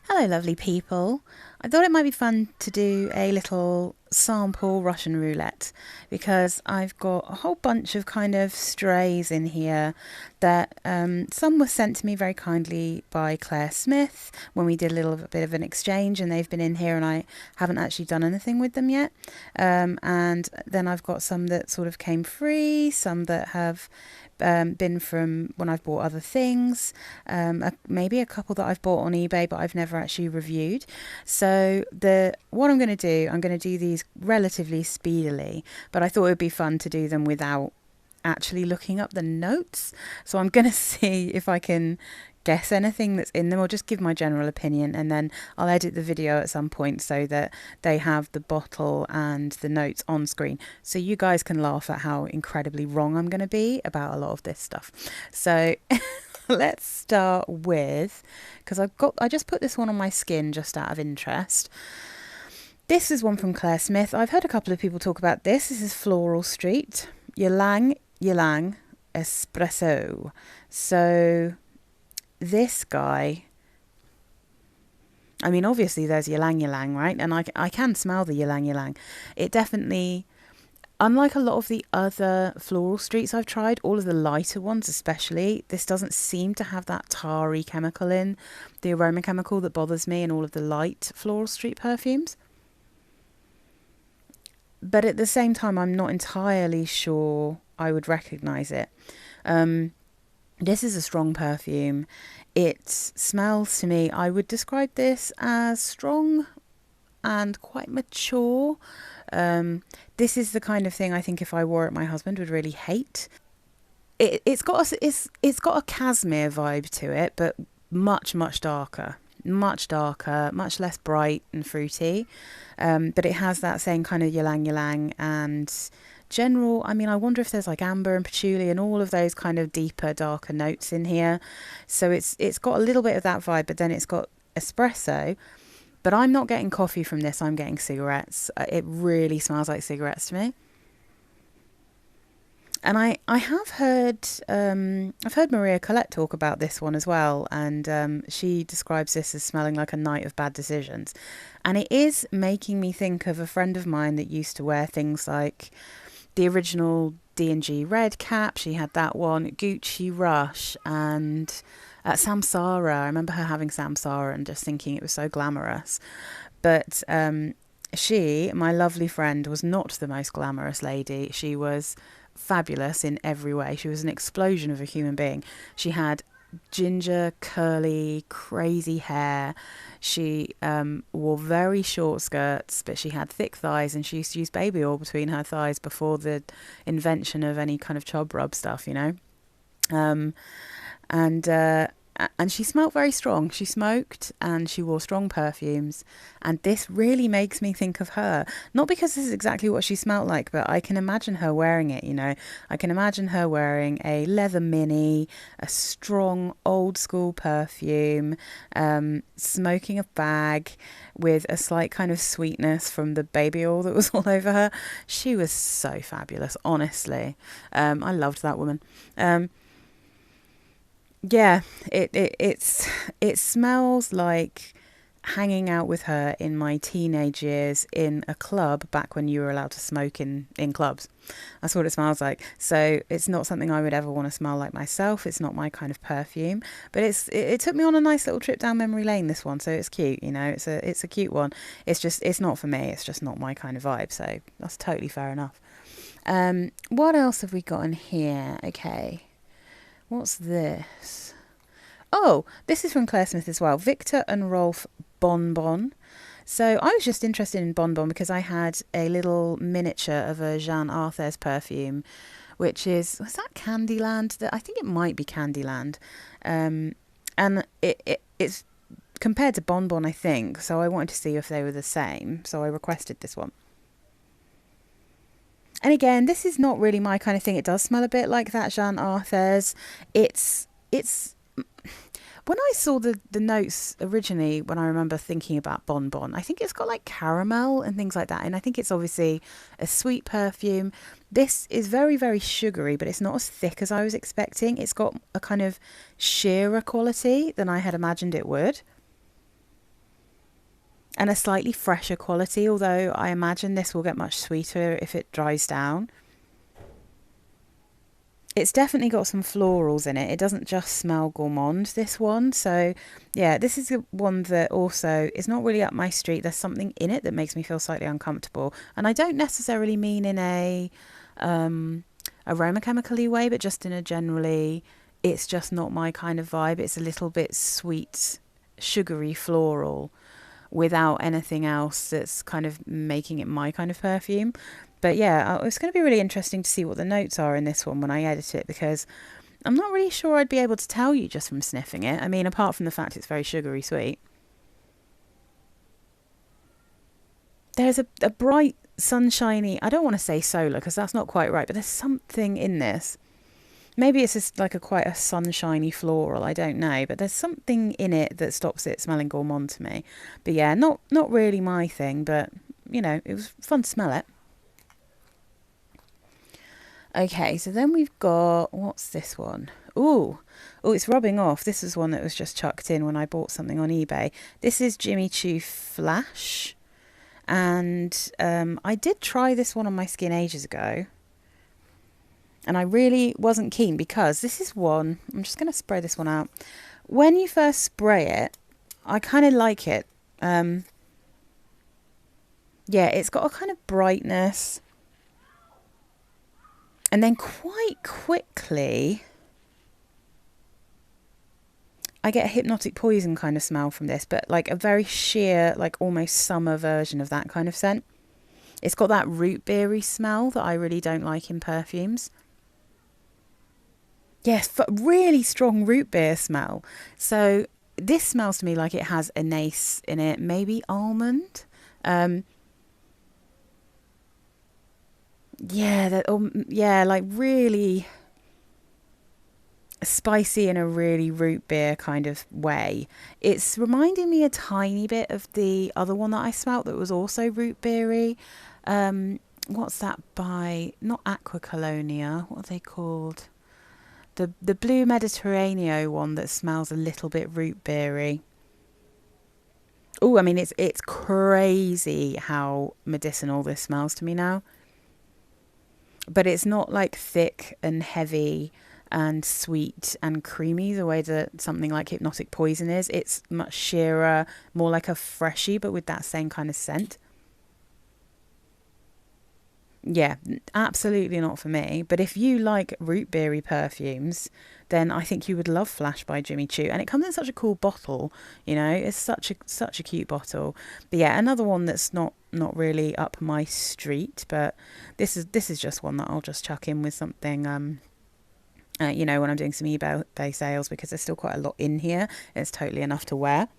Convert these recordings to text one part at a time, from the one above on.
Hello, lovely people. I thought it might be fun to do a little sample Russian roulette because I've got a whole bunch of kind of strays in here that some were sent to me very kindly by Claire Smith when we did a little bit of an exchange, and they've been in here and I haven't actually done anything with them yet. And then I've got some that sort of came free, some that have been from when I've bought other things, maybe a couple that I've bought on eBay but I've never actually reviewed. So what I'm going to do these relatively speedily, but I thought it would be fun to do them without actually looking up the notes. So I'm going to see if I can guess anything that's in them or just give my general opinion, and then I'll edit the video at some point so that they have the bottle and the notes on screen so you guys can laugh at how incredibly wrong I'm going to be about a lot of this stuff. So let's start with, because I just put this one on my skin just out of interest. This is one from Claire Smith. I've heard a couple of people talk about this. This is Floral Street Ylang Ylang Espresso. So this guy, I mean, obviously there's ylang ylang, right? And I can smell the ylang ylang. It definitely, unlike a lot of the other floral streets I've tried, all of the lighter ones especially, this doesn't seem to have that tarry chemical in, the aroma chemical that bothers me in all of the light floral street perfumes. But at the same time, I'm not entirely sure I would recognise it. This is a strong perfume. It smells to me, I would describe this as strong and quite mature. This is the kind of thing I think if I wore it, my husband would really hate. It's got a cashmere vibe to it, but much darker. Much darker, much less bright and fruity. But it has that same kind of ylang ylang and general, I mean, I wonder if there's like amber and patchouli and all of those kind of deeper, darker notes in here. So it's got a little bit of that vibe, but then it's got espresso. But I'm not getting coffee from this, I'm getting cigarettes. It really smells like cigarettes to me. And I have heard I've heard Maria Colette talk about this one as well, and she describes this as smelling like a night of bad decisions, and it is making me think of a friend of mine that used to wear things like the original D&G Red Cap. She had that one, Gucci Rush, and Samsara. I remember her having Samsara and just thinking it was so glamorous, but she, my lovely friend, was not the most glamorous lady. She was fabulous in every way. She was an explosion of a human being. She had ginger, curly, crazy hair. She wore very short skirts, but she had thick thighs, and she used to use baby oil between her thighs before the invention of any kind of chub rub stuff, you know. Um, and and she smelt very strong. She smoked and she wore strong perfumes, and this really makes me think of her. Not because this is exactly what she smelt like, but I can imagine her wearing it, you know. I can imagine her wearing a leather mini, a strong old school perfume, smoking a bag with a slight kind of sweetness from the baby oil that was all over her. She was so fabulous, honestly. I loved that woman. Yeah, it smells like hanging out with her in my teenage years in a club back when you were allowed to smoke in clubs. That's what it smells like. So it's not something I would ever want to smell like myself. It's not my kind of perfume, but it took me on a nice little trip down memory lane, this one. So it's cute, you know, it's a cute one. It's not for me. It's just not my kind of vibe. So that's totally fair enough. What else have we got in here? Okay. What's this? Oh, this is from Claire Smith as well. Victor and Rolf Bonbon. So I was just interested in Bonbon because I had a little miniature of a Jean Arthur's perfume, which was that Candyland? I think it might be Candyland. And it's compared to Bonbon, I think. So I wanted to see if they were the same. So I requested this one. And again, this is not really my kind of thing. It does smell a bit like that Jean Arthur's. It's when I saw the notes originally, when I remember thinking about Bonbon, I think it's got like caramel and things like that. And I think it's obviously a sweet perfume. This is very, very sugary, but it's not as thick as I was expecting. It's got a kind of sheerer quality than I had imagined it would. and a slightly fresher quality, although I imagine this will get much sweeter if it dries down. It's definitely got some florals in it. It doesn't just smell gourmand, this one. So, yeah, this is one that also is not really up my street. There's something in it that makes me feel slightly uncomfortable. And I don't necessarily mean in a aroma chemically way, but just in a generally, it's just not my kind of vibe. It's a little bit sweet, sugary, floral without anything else that's kind of making it my kind of perfume. But yeah, it's going to be really interesting to see what the notes are in this one when I edit it, because I'm not really sure I'd be able to tell you just from sniffing it. I mean, apart from the fact it's very sugary sweet. There's a bright, sunshiny, I don't want to say solar because that's not quite right, but there's something in this. Maybe it's just like quite a sunshiny floral, I don't know, but there's something in it that stops it smelling gourmand to me. But yeah, not really my thing, but you know, it was fun to smell it. Okay, so then we've got, what's this one? Ooh, it's rubbing off. This is one that was just chucked in when I bought something on eBay. This is Jimmy Choo Flash. And I did try this one on my skin ages ago. And I really wasn't keen because this is one, I'm just going to spray this one out. When you first spray it, I kind of like it. Yeah, it's got a kind of brightness. And then quite quickly, I get a hypnotic poison kind of smell from this, but like a very sheer, like almost summer version of that kind of scent. It's got that root beery smell that I really don't like in perfumes. Yes, really strong root beer smell. So this smells to me like it has anise in it, maybe almond. Yeah, like really spicy in a really root beer kind of way. It's reminding me a tiny bit of the other one that I smelt that was also root beery. What's that by? Not Aqua Colonia. What are they called? The Blue Mediterraneo one that smells a little bit root beery. Oh, I mean it's crazy how medicinal this smells to me now. But it's not like thick and heavy and sweet and creamy the way that something like Hypnotic Poison is. It's much sheerer, more like a freshie, but with that same kind of scent. Yeah, absolutely not for me. But if you like root beery perfumes, then I think you would love Flash by Jimmy Choo. And it comes in such a cool bottle, you know. It's such a cute bottle. But yeah, another one that's not really up my street, but this is just one that I'll just chuck in with something you know, when I'm doing some eBay sales, because there's still quite a lot in here. It's totally enough to wear.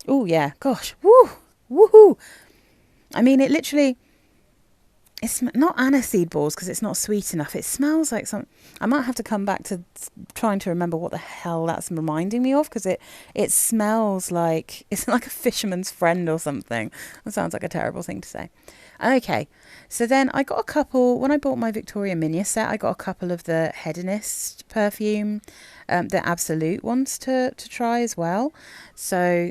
Oh yeah, gosh. Woo! Woohoo! I mean, it literally, it's not aniseed balls because it's not sweet enough. It smells like some. I might have to come back to trying to remember what the hell that's reminding me of, because it smells like it's like a fisherman's friend or something. That sounds like a terrible thing to say. Okay, so then I got a couple when I bought my Victoria Minia set. I got a couple of the Hedonist perfume, the Absolute ones to try as well. So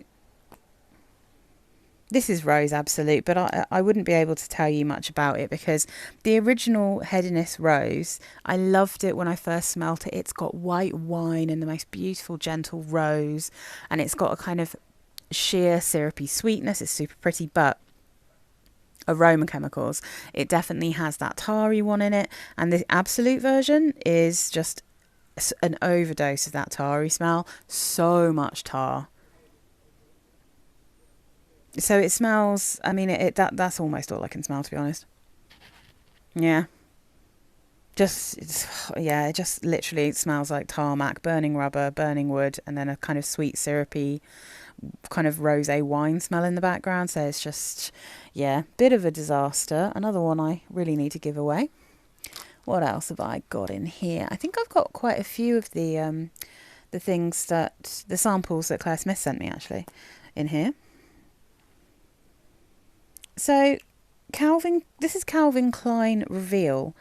this is Rose Absolute, but I wouldn't be able to tell you much about it because the original Hedonist Rose, I loved it when I first smelt it. It's got white wine and the most beautiful, gentle rose, and it's got a kind of sheer syrupy sweetness. It's super pretty, but aroma chemicals, it definitely has that tarry one in it, and the Absolute version is just an overdose of that tarry smell. So much tar. So it smells, I mean, that's almost all I can smell, to be honest. Yeah. Yeah, it just literally smells like tarmac, burning rubber, burning wood, and then a kind of sweet, syrupy, kind of rosé wine smell in the background. So it's just, yeah, bit of a disaster. Another one I really need to give away. What else have I got in here? I think I've got quite a few of the things the samples that Claire Smith sent me, actually, in here. So this is Calvin Klein Reveal.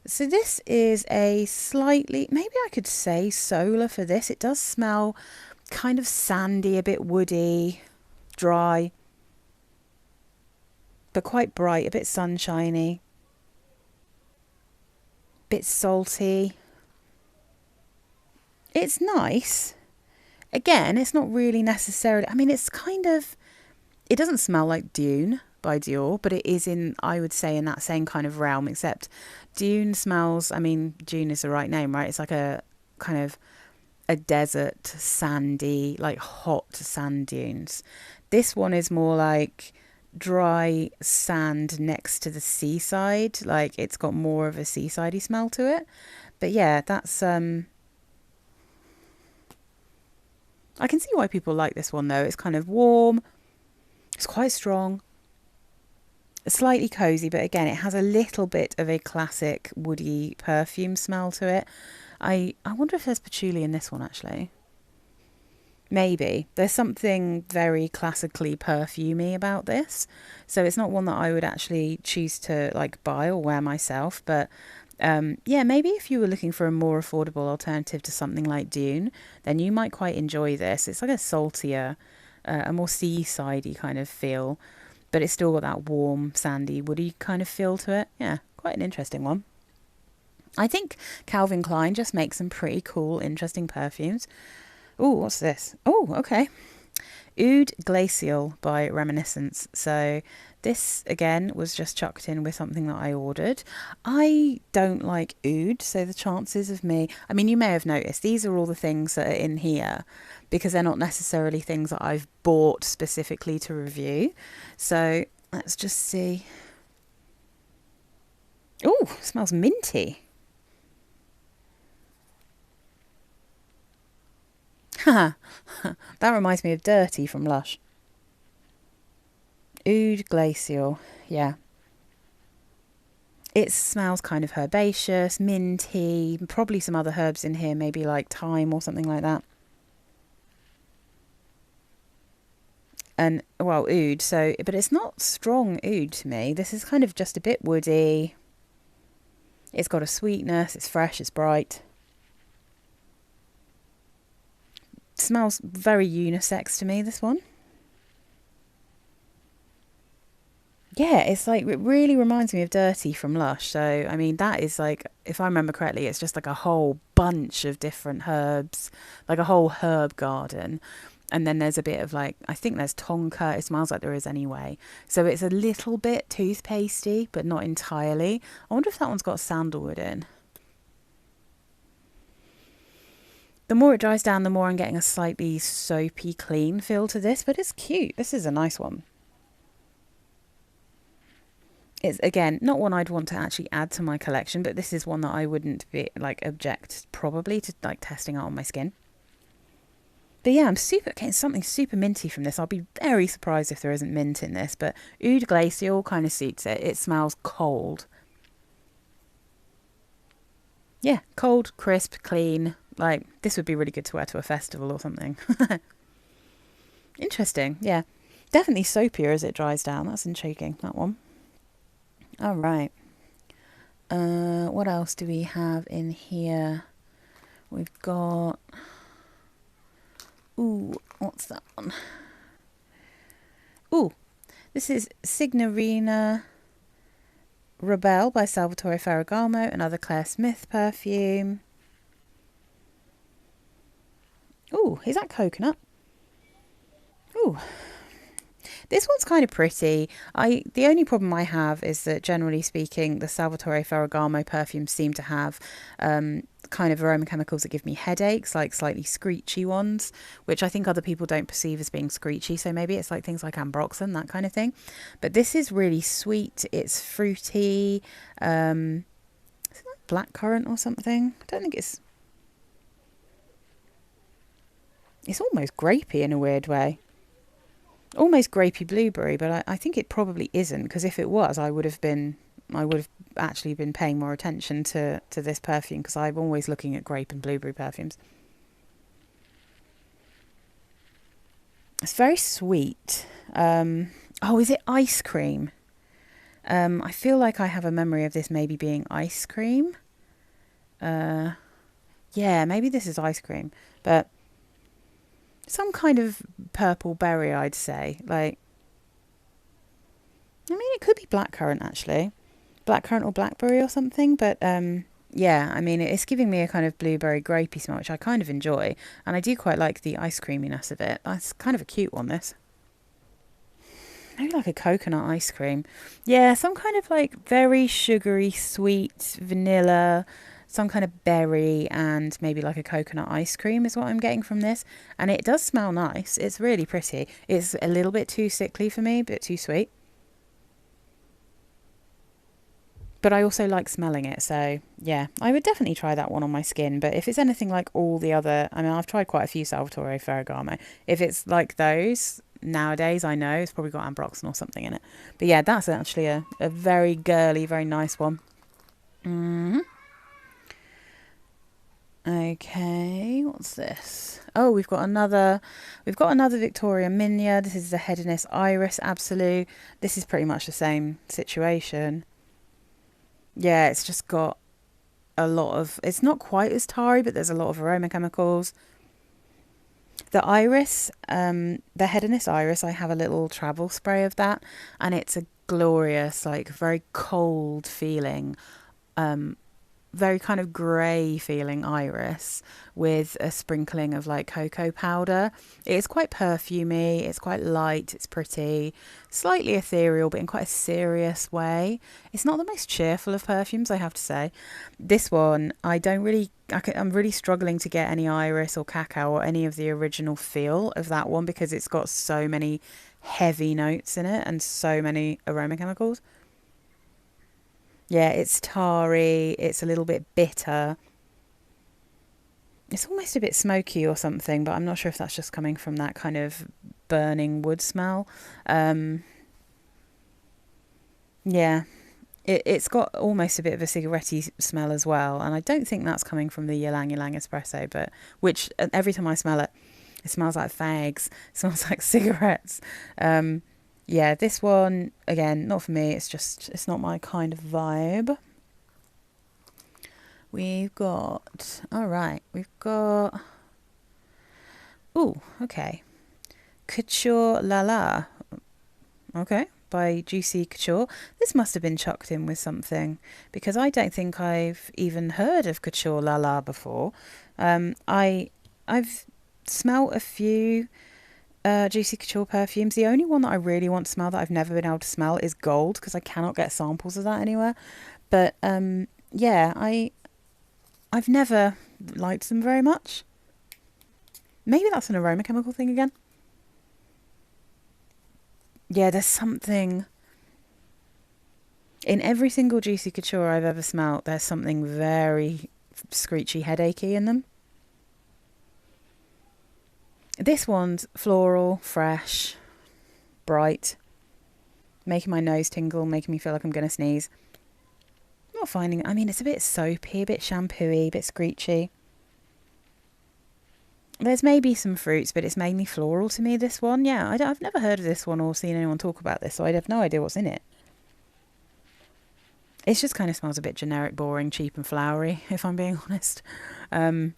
So this is a slightly, maybe I could say solar for this. It does smell kind of sandy, a bit woody. dry, but quite bright, a bit sunshiny, bit salty. It's nice. Again, it's not really necessarily, I mean, it's kind of, it doesn't smell like Dune by Dior, but it is in, I would say, in that same kind of realm, except Dune smells, I mean, Dune is the right name, right? It's like a kind of a desert, sandy, like hot sand dunes. This one is more like dry sand next to the seaside. Like it's got more of a seasidey smell to it. But yeah, that's I can see why people like this one though. It's kind of warm. It's quite strong. Slightly cozy, but again, it has a little bit of a classic woody perfume smell to it. I wonder if there's patchouli in this one actually. Maybe. There's something very classically perfumey about this. So it's not one that I would actually choose to like buy or wear myself, but yeah, maybe if you were looking for a more affordable alternative to something like Dune, then you might quite enjoy this. It's like a saltier, a more seasidey kind of feel, but it's still got that warm, sandy, woody kind of feel to it. Yeah, quite an interesting one. I think Calvin Klein just makes some pretty cool, interesting perfumes. Oh, what's this? Oh, okay. Oud Glacial by Reminiscence. So this, again, was just chucked in with something that I ordered. I don't like oud, so the chances of me... I mean, you may have noticed, these are all the things that are in here because they're not necessarily things that I've bought specifically to review. So let's just see. Oh, smells minty. Haha, that reminds me of Dirty from Lush. Oud Glacial, yeah. It smells kind of herbaceous, minty, probably some other herbs in here, maybe like thyme or something like that. And, well, oud, so, but it's not strong oud to me. This is kind of just a bit woody. It's got a sweetness, it's fresh, it's bright. Smells very unisex to me, this one. Yeah, it's like, it really reminds me of Dirty from Lush. So, I mean, that is like, if I remember correctly, it's just like a whole bunch of different herbs, like a whole herb garden. And then there's a bit of like, I think there's tonka. It smells like there is anyway. So it's a little bit toothpastey, but not entirely. I wonder if that one's got sandalwood in. The more it dries down, the more I'm getting a slightly soapy, clean feel to this, but it's cute. This is a nice one. It's, again, not one I'd want to actually add to my collection, but this is one that I wouldn't be, like, object probably to, like, testing out on my skin. But yeah, I'm getting something super minty from this. I'll be very surprised if there isn't mint in this, but Oud Glacial kind of suits it. It smells cold. Yeah, cold, crisp, clean. Like, this would be really good to wear to a festival or something. Interesting, yeah. Definitely soapier as it dries down. That's intriguing, that one. All right. What else do we have in here? We've got... Ooh, what's that one? Ooh, this is Signorina Rebelle by Salvatore Ferragamo, another Claire Smith perfume. Ooh, is that coconut? Ooh. This one's kind of pretty. The only problem I have is that generally speaking, the Salvatore Ferragamo perfumes seem to have kind of aroma chemicals that give me headaches, like slightly screechy ones, which I think other people don't perceive as being screechy. So maybe it's like things like ambroxan, that kind of thing. But this is really sweet. It's fruity. Is it like blackcurrant or something? I don't think it's... It's almost grapey in a weird way. Almost grapey blueberry, but I think it probably isn't, because if it was, I would have actually been paying more attention to this perfume, because I'm always looking at grape and blueberry perfumes. It's very sweet. Oh, is it ice cream? I feel like I have a memory of this maybe being ice cream. Yeah, maybe this is ice cream, but some kind of purple berry, I'd say. Like, I mean, it could be blackcurrant actually, blackcurrant or blackberry or something. But yeah, I mean, it's giving me a kind of blueberry grapey smell, which I kind of enjoy, and I do quite like the ice creaminess of it. That's kind of a cute one, this. Maybe like a coconut ice cream. Yeah, some kind of like very sugary, sweet vanilla, some kind of berry, and maybe like a coconut ice cream is what I'm getting from this. And it does smell nice. It's really pretty. It's a little bit too sickly for me, a bit too sweet. But I also like smelling it, so yeah, I would definitely try that one on my skin. But if it's anything like all the other, I mean, I've tried quite a few Salvatore Ferragamo. If it's like those, nowadays I know it's probably got ambroxan or something in it. But yeah, that's actually a very girly, very nice one. hmm Okay, what's this? Oh, we've got another Victoria Minia. This is the Hedonist Iris Absolute. This is pretty much the same situation. Yeah, it's just got a lot of, it's not quite as tarry, but there's a lot of aroma chemicals. The iris, the Hedonist Iris, I have a little travel spray of that, and it's a glorious, like very cold feeling, um, very kind of grey feeling iris with a sprinkling of like cocoa powder. It's quite perfumey, it's quite light, it's pretty, slightly ethereal, but in quite a serious way. It's not the most cheerful of perfumes, I have to say. This one, I don't really, I'm really struggling to get any iris or cacao or any of the original feel of that one because it's got so many heavy notes in it and so many aroma chemicals. Yeah, it's tarry, it's a little bit bitter. It's almost a bit smoky or something, but I'm not sure if that's just coming from that kind of burning wood smell. Um, yeah, it's got almost a bit of a cigarette smell as well, and I don't think that's coming from the Ylang Ylang espresso, but which every time I smell it, it smells like fags, it smells like cigarettes. Um, yeah, this one, again, not for me, it's just, it's not my kind of vibe. We've got, all right, we've got, ooh, okay, Couture La La, okay, by Juicy Couture. This must have been chucked in with something because I don't think I've even heard of Couture La La before. I've smelt a few Juicy Couture perfumes. The only one that I really want to smell that I've never been able to smell is gold because I cannot get samples of that anywhere. But yeah, I've never liked them very much. Maybe that's an aroma chemical thing again. Yeah, there's something in every single Juicy Couture I've ever smelt. There's something very screechy, headachy in them. This one's floral, fresh, bright, making my nose tingle, making me feel like I'm going to sneeze. Not finding, I mean, it's a bit soapy, a bit shampooey, a bit screechy. There's maybe some fruits, but it's mainly floral to me, this one. Yeah, I've never heard of this one or seen anyone talk about this, so I have no idea what's in it. It just kind of smells a bit generic, boring, cheap and flowery, if I'm being honest. Um,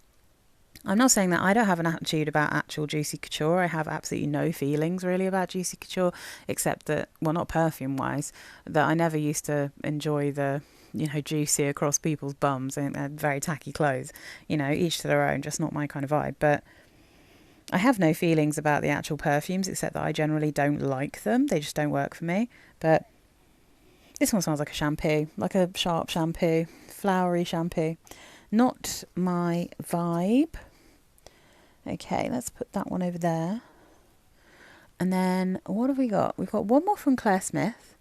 I'm not saying that I don't have an attitude about actual Juicy Couture. I have absolutely no feelings really about Juicy Couture, except that, well, not perfume wise, that I never used to enjoy the, you know, juicy across people's bums and very tacky clothes. You know, each to their own, just not my kind of vibe. But I have no feelings about the actual perfumes, except that I generally don't like them. They just don't work for me. But this one smells like a shampoo, like a sharp shampoo, flowery shampoo. Not my vibe. Okay, let's put that one over there. And then what have we got? We've got one more from Claire Smith.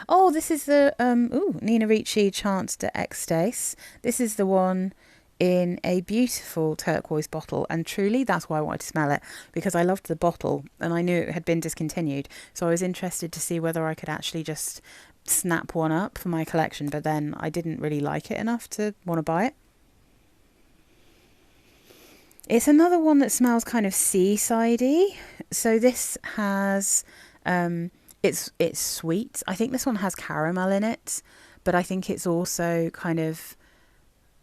Oh, this is the Nina Ricci Chance de Extase. This is the one in a beautiful turquoise bottle, and truly that's why I wanted to smell it, because I loved the bottle and I knew it had been discontinued. So I was interested to see whether I could actually just snap one up for my collection, but then I didn't really like it enough to want to buy it. It's another one that smells kind of seasidey. So this has, it's sweet. I think this one has caramel in it, but I think it's also kind of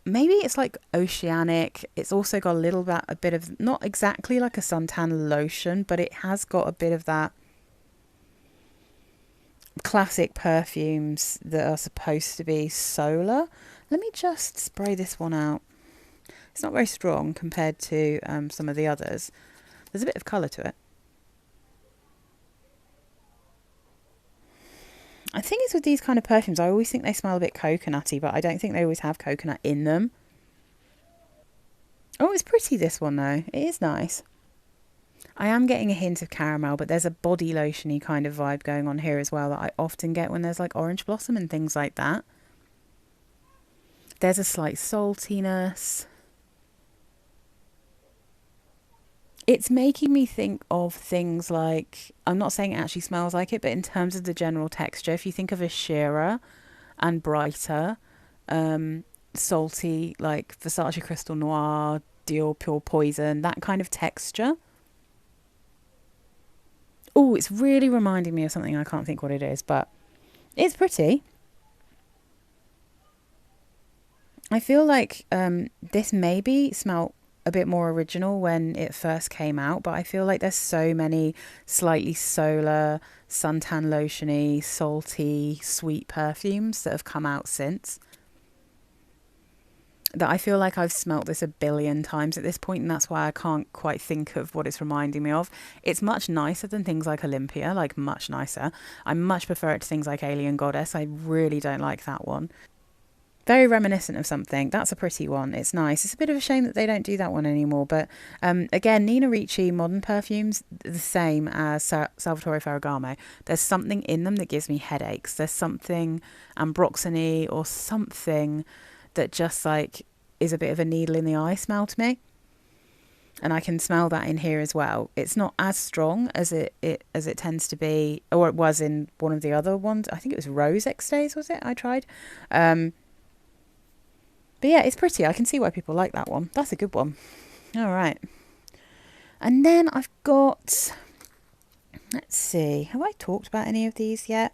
maybe it's like oceanic. It's also got a bit of, not exactly like a suntan lotion, but it has got a bit of that classic perfumes that are supposed to be solar. Let me just spray this one out. It's not very strong compared to some of the others. There's a bit of colour to it. I think it's with these kind of perfumes, I always think they smell a bit coconutty, but I don't think they always have coconut in them. Oh, it's pretty, this one, though. It is nice. I am getting a hint of caramel, but there's a body lotion-y kind of vibe going on here as well that I often get when there's like orange blossom and things like that. There's a slight saltiness. It's making me think of things like, I'm not saying it actually smells like it, but in terms of the general texture, if you think of a sheerer and brighter, salty, like Versace Crystal Noir, Dior Pure Poison, that kind of texture. Oh, it's really reminding me of something. I can't think what it is, but it's pretty. I feel like this maybe smelled a bit more original when it first came out, but I feel like there's so many slightly solar, suntan lotiony, salty, sweet perfumes that have come out since that I feel like I've smelt this a billion times at this point, and that's why I can't quite think of what it's reminding me of. It's much nicer than things like Olympia, like much nicer. I much prefer it to things like Alien Goddess. I really don't like that one. Very reminiscent of something. That's a pretty one. It's nice. It's a bit of a shame that they don't do that one anymore. But again, Nina Ricci modern perfumes, the same as Salvatore Ferragamo. There's something in them that gives me headaches. There's something ambroxany or something that just like is a bit of a needle in the eye smell to me. And I can smell that in here as well. It's not as strong as it tends to be, or it was in one of the other ones. I think it was Rose X-Days, was it? I tried. But yeah, it's pretty. I can see why people like that one. That's a good one. All right. And then I've got, let's see, have I talked about any of these yet?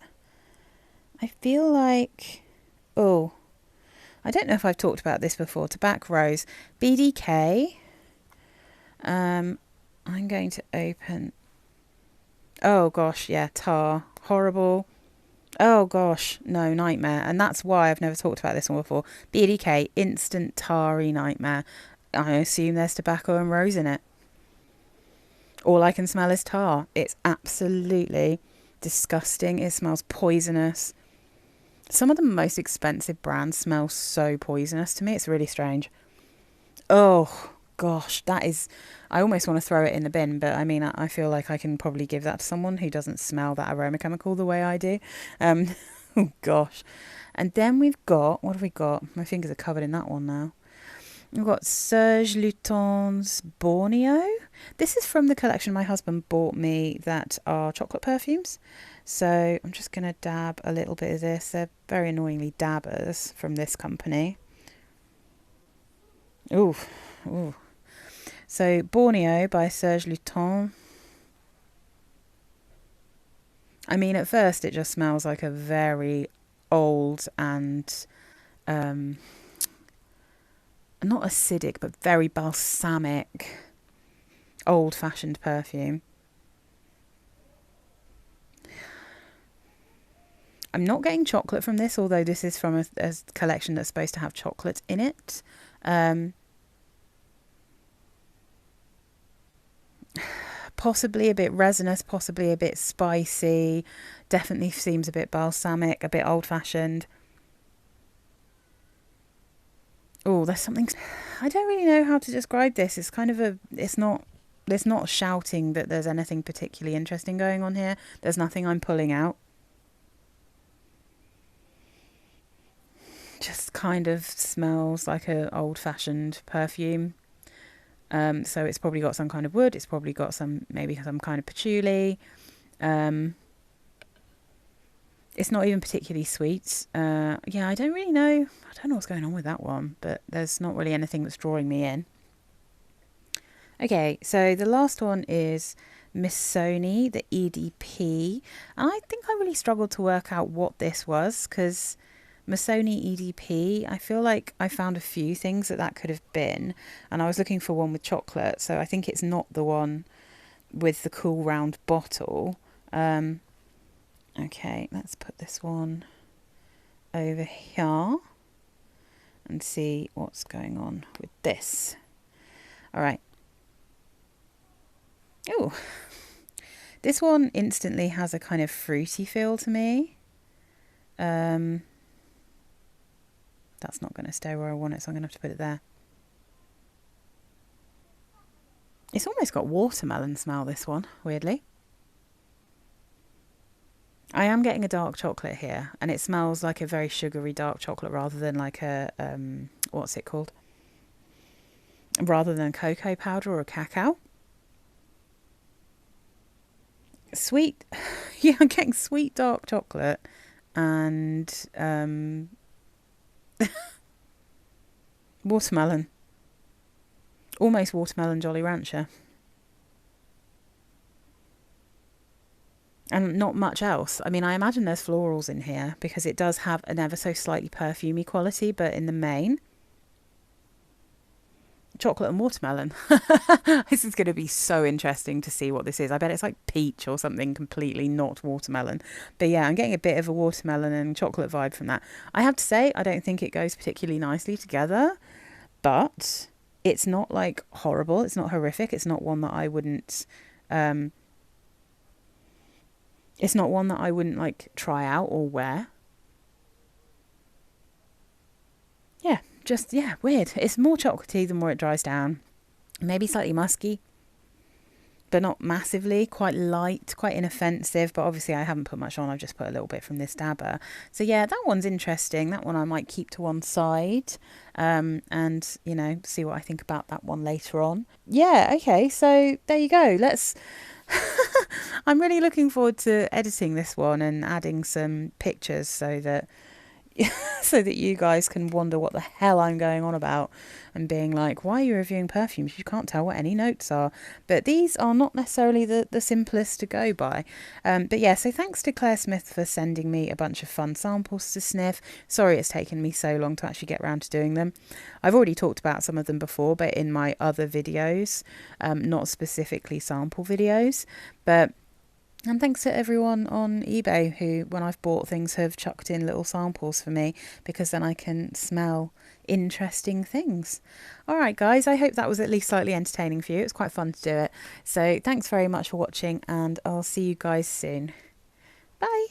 I feel like, oh, I don't know if I've talked about this before. Tobacco Rose, BDK. I'm going to open, oh gosh, yeah, Tar, horrible. Oh gosh, no, nightmare. And that's why I've never talked about this one before. BDK, instant tarry nightmare. I assume there's tobacco and rose in it. All I can smell is tar. It's absolutely disgusting. It smells poisonous. Some of the most expensive brands smell so poisonous to me. It's really strange. Oh gosh, that is, I almost want to throw it in the bin, but I mean, I feel like I can probably give that to someone who doesn't smell that aroma chemical the way I do. Oh gosh. And then we've got, what have we got? My fingers are covered in that one now. We've got Serge Lutens Borneo. This is from the collection my husband bought me that are chocolate perfumes. So I'm just going to dab a little bit of this. They're very annoyingly dabbers from this company. Ooh, ooh. So Borneo by Serge Lutens. I mean, at first it just smells like a very old and not acidic, but very balsamic, old-fashioned perfume. I'm not getting chocolate from this, although this is from a collection that's supposed to have chocolate in it. Possibly a bit resinous, possibly a bit spicy. Definitely seems a bit balsamic, a bit old-fashioned. Oh, there's something, I don't really know how to describe this. It's kind of a, it's not shouting that there's anything particularly interesting going on here. There's nothing I'm pulling out. Just kind of smells like an old-fashioned perfume. So it's probably got some kind of wood. It's probably got maybe some kind of patchouli. It's not even particularly sweet. Yeah, I don't really know. I don't know what's going on with that one, but there's not really anything that's drawing me in. Okay, so the last one is Missoni, the EDP. And I think I really struggled to work out what this was, because Missoni EDP. I feel like I found a few things that could have been, and I was looking for one with chocolate, so I think it's not the one with the cool round bottle. Okay, let's put this one over here and see what's going on with this. All right. Oh, this one instantly has a kind of fruity feel to me. That's not going to stay where I want it, so I'm going to have to put it there. It's almost got watermelon smell, this one, weirdly. I am getting a dark chocolate here, and it smells like a very sugary dark chocolate rather than like a, what's it called? Rather than cocoa powder or a cacao. Sweet, yeah, I'm getting sweet dark chocolate and watermelon. Almost watermelon Jolly Rancher. And not much else. I mean, I imagine there's florals in here because it does have an ever so slightly perfumey quality, but in the main, chocolate and watermelon. This is going to be so interesting to see what this is. I bet it's like peach or something completely not watermelon. But yeah, I'm getting a bit of a watermelon and chocolate vibe from that. I have to say, I don't think it goes particularly nicely together, but it's not like horrible. It's not horrific. It's not one that I wouldn't... it's not one that I wouldn't like try out or wear. Yeah, just, yeah, weird. It's more chocolatey the more it dries down. Maybe slightly musky, but not massively. Quite light, quite inoffensive. But obviously I haven't put much on. I've just put a little bit from this dabber. So yeah, that one's interesting. That one I might keep to one side and, you know, see what I think about that one later on. Yeah, okay, so there you go. Let's... I'm really looking forward to editing this one and adding some pictures so that you guys can wonder what the hell I'm going on about and being like, why are you reviewing perfumes? You can't tell what any notes are. But these are not necessarily the simplest to go by. But yeah, so thanks to Claire Smith for sending me a bunch of fun samples to sniff. Sorry it's taken me so long to actually get around to doing them. I've already talked about some of them before, but in my other videos, not specifically sample videos. But and thanks to everyone on eBay who, when I've bought things, have chucked in little samples for me, because then I can smell interesting things. All right, guys, I hope that was at least slightly entertaining for you. It was quite fun to do it. So thanks very much for watching, and I'll see you guys soon. Bye.